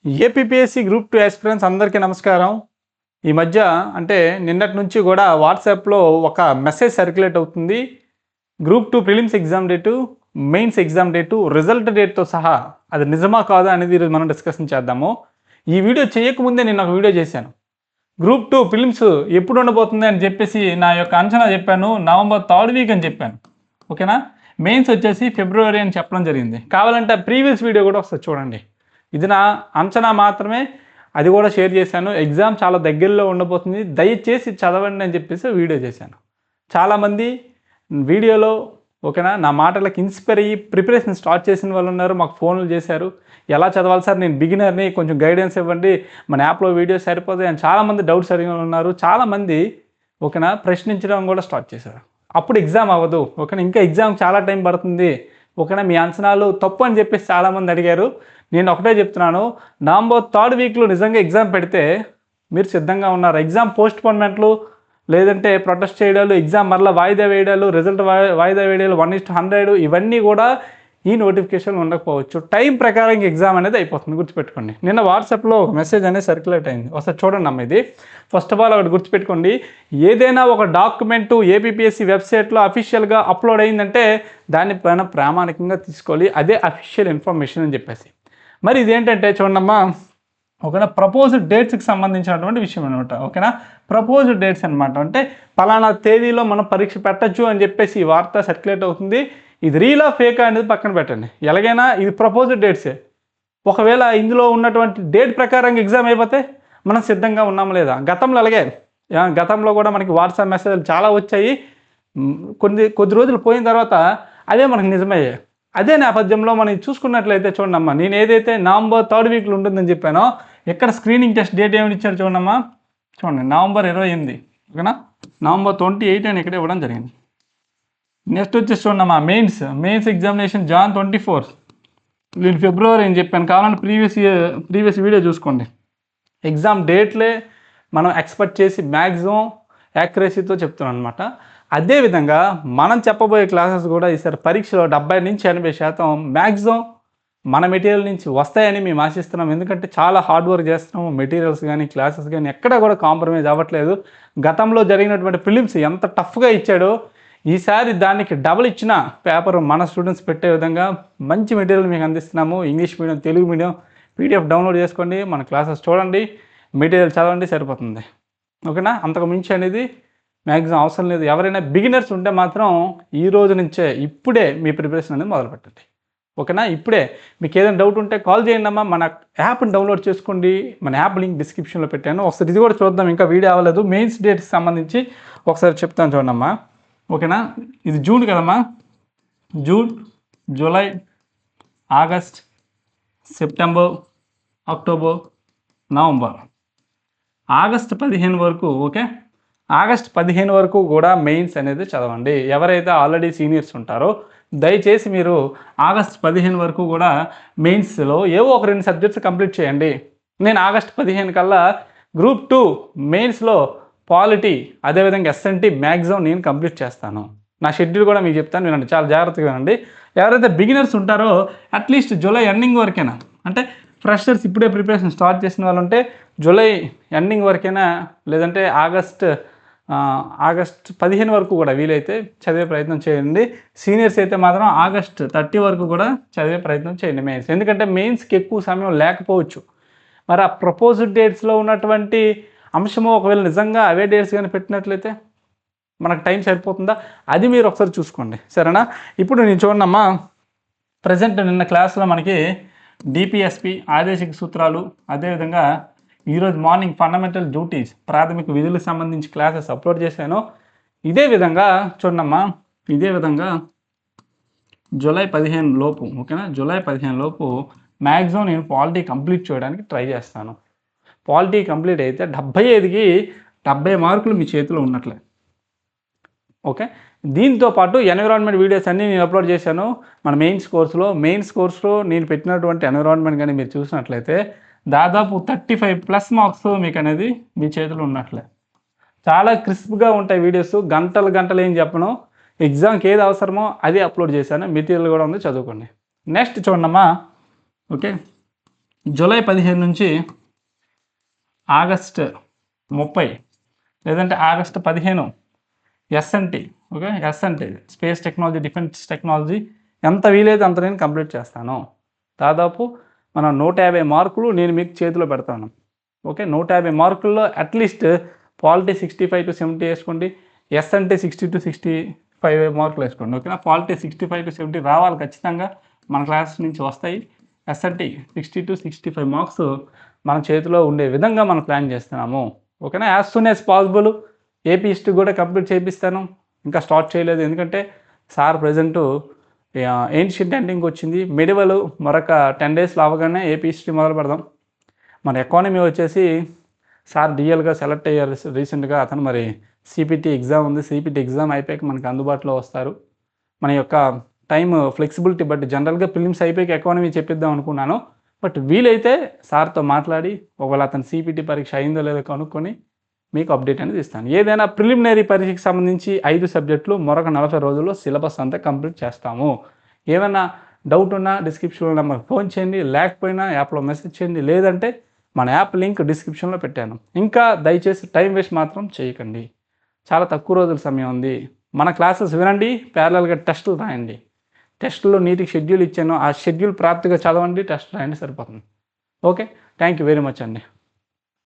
APPSC group 2 aspirants అందరికీ నమస్కారం. ఈ మధ్య అంటే నిన్నటి నుంచి కూడా వాట్సాప్లో ఒక మెసేజ్ సర్క్యులేట్ అవుతుంది. Group 2 prelims exam date, mains exam date, result డేట్తో సహా అది నిజమా కాదా అనేది ఈరోజు మనం డిస్కషన్ చేద్దాము. ఈ వీడియో చేయకముందే నేను ఒక వీడియో చేశాను. గ్రూప్ 2 ప్రిలిమ్స్ ఎప్పుడు ఉండబోతుంది అని చెప్పేసి నా యొక్క అంచనా చెప్పాను. నవంబర్ 3rd వీక్ అని చెప్పాను. ఓకేనా. మెయిన్స్ వచ్చేసి ఫిబ్రవరి అని చెప్పడం జరిగింది. కావాలంటే ప్రీవియస్ వీడియో కూడా ఒకసారి చూడండి. ఇది నా అంచనా మాత్రమే, అది కూడా షేర్ చేశాను. ఎగ్జామ్ చాలా దగ్గరలో ఉండబోతుంది, దయచేసి చదవండి అని చెప్పేసి వీడియో చేశాను. చాలామంది వీడియోలో ఓకేనా నా మాటలకు ఇన్స్పైర్ అయ్యి ప్రిపరేషన్ స్టార్ట్ చేసిన వాళ్ళు ఉన్నారు. మాకు ఫోన్లు చేశారు, ఎలా చదవాలి సార్, నేను బిగినర్ని, కొంచెం గైడెన్స్ ఇవ్వండి, మన యాప్లో వీడియోస్ సరిపోతాయి అని చాలామంది డౌట్స్ అడిగిన ఉన్నారు. చాలామంది ఓకేనా ప్రశ్నించడం కూడా స్టార్ట్ చేశారు. అప్పుడు ఎగ్జామ్ అవ్వదు, ఓకేనా, ఇంకా ఎగ్జామ్ చాలా టైం పడుతుంది, ఓకేనా, మీ అంచనాలు తప్పు అని చెప్పేసి చాలామంది అడిగారు. నేను ఒకటే చెప్తున్నాను, నవంబర్ 3rd వీక్లో నిజంగా ఎగ్జామ్ పెడితే మీరు సిద్ధంగా ఉన్నారు. ఎగ్జామ్ పోస్ట్ పోన్మెంట్లు, లేదంటే ప్రొటెస్ట్ చేయడాలు, ఎగ్జామ్ మరలా వాయిదా వేయడాలు, రిజల్ట్ వాయిదా వేయడాలు, 1:100 ఇవన్నీ కూడా ఈ నోటిఫికేషన్ ఉండకపోవచ్చు. టైం ప్రకారం ఎగ్జామ్ అనేది అయిపోతుంది, గుర్తుపెట్టుకోండి. నిన్న వాట్సాప్లో ఒక మెసేజ్ అనేది సర్క్యులేట్ అయింది, ఒకసారి చూడండి అమ్మ. ఇది ఫస్ట్ ఆఫ్ ఆల్ ఒకటి గుర్తుపెట్టుకోండి, ఏదైనా ఒక డాక్యుమెంటు ఏపీపీఎస్సీ వెబ్సైట్లో అఫీషియల్గా అప్లోడ్ అయిందంటే దానిపైన ప్రామాణికంగా తీసుకోవాలి, అదే అఫీషియల్ ఇన్ఫర్మేషన్ అని చెప్పేసి. మరి ఇదేంటంటే చూడమ్మా, ఓకేనా, ప్రపోజ్డ్ డేట్స్కి సంబంధించినటువంటి విషయం అనమాట. ఓకేనా, ప్రపోజ్డ్ డేట్స్ అనమాట. అంటే పలానా తేదీలో మనం పరీక్ష పెట్టచ్చు అని చెప్పేసి ఈ వార్త సర్క్యులేట్ అవుతుంది. ఇది రీలా ఫేకా అనేది పక్కన పెట్టండి, ఎలాగైనా ఇది ప్రపోజ్డ్ డేట్సే. ఒకవేళ ఇందులో ఉన్నటువంటి డేట్ ప్రకారం ఎగ్జామ్ అయిపోతే మనం సిద్ధంగా ఉన్నాం లేదా? గతంలో అలాగే, గతంలో కూడా మనకి వాట్సాప్ మెసేజ్లు చాలా వచ్చాయి. కొద్ది రోజులు పోయిన తర్వాత అదే మనకు నిజమయ్యాయి. అదే నేపథ్యంలో మనం చూసుకున్నట్లయితే చూడమ్మా, నేను ఏదైతే నవంబర్ 3rd వీక్లో ఉంటుందని చెప్పానో, ఇక్కడ స్క్రీనింగ్ టెస్ట్ డేట్ ఏమి ఇచ్చారు చూడమ్మా, చూడండి, నవంబర్ 28, ఓకేనా, నవంబర్ 28 అని ఇక్కడ ఇవ్వడం జరిగింది. నెక్స్ట్ వచ్చేసి చూడమ్మా, మెయిన్స్ ఎగ్జామినేషన్ జాన్ 24, నేను ఫిబ్రవరి అని చెప్పాను. కావాలంటే ప్రీవియస్ వీడియో చూసుకోండి. ఎగ్జామ్ డేట్లే మనం ఎక్స్పెక్ట్ చేసి మ్యాక్సిమం యాక్యురసీతో చెప్తున్నాను అనమాట. అదేవిధంగా మనం చెప్పబోయే క్లాసెస్ కూడా ఈసారి పరీక్షలో 70 నుంచి 80% మ్యాక్సిమం మన మెటీరియల్ నుంచి వస్తాయని మేము ఆశిస్తున్నాం. ఎందుకంటే చాలా హార్డ్ వర్క్ చేస్తున్నాము, మెటీరియల్స్ కానీ క్లాసెస్ కానీ ఎక్కడ కూడా కాంప్రమైజ్ అవ్వట్లేదు. గతంలో జరిగినటువంటి ప్రిలిమ్స్ ఎంత టఫ్గా ఇచ్చాడో ఈసారి దానికి డబుల్ ఇచ్చిన పేపర్ మన స్టూడెంట్స్ పెట్టే విధంగా మంచి మెటీరియల్ మీకు అందిస్తున్నాము. English medium, Telugu medium PDF download చేసుకోండి, మన క్లాసెస్ చూడండి, మెటీరియల్ చదవండి, సరిపోతుంది. ఓకేనా, అంతకు మించి అనేది మ్యాక్సిమం అవసరం లేదు. ఎవరైనా బిగినర్స్ ఉంటే మాత్రం ఈ రోజు నుంచే ఇప్పుడే మీ ప్రిపరేషన్ అనేది మొదలు పెట్టండి. ఓకేనా, ఇప్పుడే మీకు ఏదైనా డౌట్ ఉంటే కాల్ చేయండి అమ్మా. మన యాప్ని డౌన్లోడ్ చేసుకోండి, మన యాప్ లింక్ డిస్క్రిప్షన్లో పెట్టాను. ఒకసారి ఇది కూడా చూద్దాం, ఇంకా వీడియో అవ్వలేదు. మెయిన్స్ డేట్కి సంబంధించి ఒకసారి చెప్తాను చూడమ్మా. ఓకేనా, ఇది జూన్ కదమ్మా, June, July, August, September, October, November, August 15 వరకు. ఓకే, ఆగస్ట్ 15 వరకు కూడా మెయిన్స్ అనేది చదవండి. ఎవరైతే ఆల్రెడీ సీనియర్స్ ఉంటారో దయచేసి మీరు ఆగస్ట్ 15 వరకు కూడా మెయిన్స్లో ఏవో ఒక 2 సబ్జెక్ట్స్ కంప్లీట్ చేయండి. నేను ఆగస్ట్ 15 కల్లా గ్రూప్ 2 మెయిన్స్లో పాలిటీ, అదేవిధంగా ఎస్ఎన్టీ మ్యాక్సిమం నేను కంప్లీట్ చేస్తాను. నా షెడ్యూల్ కూడా మీకు చెప్తాను, వినండి, చాలా జాగ్రత్తగా వినండి. ఎవరైతే బిగినర్స్ ఉంటారో అట్లీస్ట్ జూలై ఎండింగ్ వరకైనా, అంటే ఫ్రెషర్స్ ఇప్పుడే ప్రిపరేషన్ స్టార్ట్ చేసిన వాళ్ళు ఉంటే జూలై ఎండింగ్ వరకైనా, లేదంటే ఆగస్ట్ 15 వరకు కూడా వీలైతే చదివే ప్రయత్నం చేయండి. సీనియర్స్ అయితే మాత్రం ఆగస్ట్ 30 వరకు కూడా చదివే ప్రయత్నం చేయండి మెయిన్స్. ఎందుకంటే మెయిన్స్కి ఎక్కువ సమయం లేకపోవచ్చు. మరి ఆ ప్రపోజ్డ్ డేట్స్లో ఉన్నటువంటి అంశము ఒకవేళ నిజంగా అవే డేట్స్ కానీ పెట్టినట్లయితే మనకు టైం సరిపోతుందా, అది మీరు ఒకసారి చూసుకోండి, సరేనా. ఇప్పుడు నేను చూడమ్మా, ప్రజెంట్ నిన్న క్లాస్లో మనకి డిపిఎస్పి ఆదేశిక సూత్రాలు, అదేవిధంగా ఈరోజు మార్నింగ్ ఫండమెంటల్ డ్యూటీస్, ప్రాథమిక విధులకు సంబంధించి క్లాసెస్ అప్లోడ్ చేశాను. ఇదే విధంగా చూడమ్మా, ఇదే విధంగా జూలై 15 లోపు, ఓకేనా, జూలై 15 లోపు మ్యాక్సిమం నేను పాలిటీ కంప్లీట్ చేయడానికి ట్రై చేస్తాను. పాలిటీ కంప్లీట్ అయితే 75కి 70 మార్కులు మీ చేతిలో ఉన్నట్లే. ఓకే, దీంతోపాటు ఎన్విరాన్మెంట్ వీడియోస్ అన్నీ నేను అప్లోడ్ చేశాను మన మెయిన్స్ కోర్సులో నేను పెట్టినటువంటి ఎన్విరాన్మెంట్ కానీ మీరు చూసినట్లయితే దాదాపు 35+ మార్క్స్ మీకు అనేది మీ చేతిలో ఉన్నట్లే. చాలా క్రిస్ప్గా ఉంటాయి వీడియోస్, గంటలు ఏం చెప్పను. ఎగ్జామ్కి ఏది అవసరమో అది అప్లోడ్ చేశాను, మెటీరియల్ కూడా ఉంది, చదువుకోండి. నెక్స్ట్ చూడమ్మా, ఓకే, జూలై 15 నుంచి ఆగస్ట్ 30 లేదంటే August 15 SNT, okay, SNT space technology, defence technology ఎంత వీలైతే అంత నేను కంప్లీట్ చేస్తాను. దాదాపు మనం 150 మార్కులు నేను మీకు చేతిలో పెడతాను. ఓకే, 150 మార్కుల్లో అట్లీస్ట్ పాలిటీ 65 to 70 వేసుకోండి, ఎస్ఎన్టీ 60 to 65 మార్కులు వేసుకోండి. ఓకేనా, పాలిటీ 65 to 70 రావాలి ఖచ్చితంగా, మన క్లాస్ నుంచి వస్తాయి. ఎస్ఎన్టీ 60 to 65 మార్క్స్ మన చేతిలో ఉండే విధంగా మనం ప్లాన్ చేస్తున్నాము. ఓకేనా, as soon as possible AP history కూడా కంప్లీట్ చేపిస్తాను. ఇంకా స్టార్ట్ చేయలేదు, ఎందుకంటే సార్ ప్రజెంటు ఏన్షియంట్ ఎండింగ్ వచ్చింది, మెడివల్ మరొక 10 daysలో అవగానే ఏపీ హిస్టరీ మొదలు పెడదాం. మన ఎకానమీ వచ్చేసి సార్ డిఎల్గా సెలెక్ట్ అయ్యారు రీసెంట్గా. అతను మరి సిపిటి ఎగ్జామ్ ఉంది, సిపిటి ఎగ్జామ్ అయిపోయాక మనకి అందుబాటులో వస్తారు. మన యొక్క టైం ఫ్లెక్సిబిలిటీ బట్ జనరల్గా ప్రిలిమ్స్ అయిపోయాక ఎకానమీ చెప్పిద్దాం అనుకున్నాను. బట్ వీలైతే సార్తో మాట్లాడి ఒకవేళ అతను సిపిటి పరీక్ష అయిందో లేదో కనుక్కొని మీకు అప్డేట్ అనేది ఇస్తాను. ఏదైనా ప్రిలిమినరీ పరీక్షకు సంబంధించి 5 సబ్జెక్టులు మరొక 40 రోజుల్లో సిలబస్ అంతా కంప్లీట్ చేస్తాము. ఏమైనా డౌట్ ఉన్నా డిస్క్రిప్షన్లో నెంబర్ ఫోన్ చేయండి, లేకపోయినా యాప్లో మెసేజ్ చేయండి, లేదంటే మన యాప్ లింక్ డిస్క్రిప్షన్లో పెట్టాను. ఇంకా దయచేసి టైం వేస్ట్ మాత్రం చేయకండి, చాలా తక్కువ రోజుల సమయం ఉంది. మన క్లాసెస్ వినండి, ప్యారలల్గా టెస్టులు రాయండి. టెస్టులో నీటికి షెడ్యూల్ ఇచ్చాను, ఆ షెడ్యూల్ ప్రాప్తిగా చదవండి, టెస్ట్ రాయండి, సరిపోతుంది. Okay, thank you very much అండి.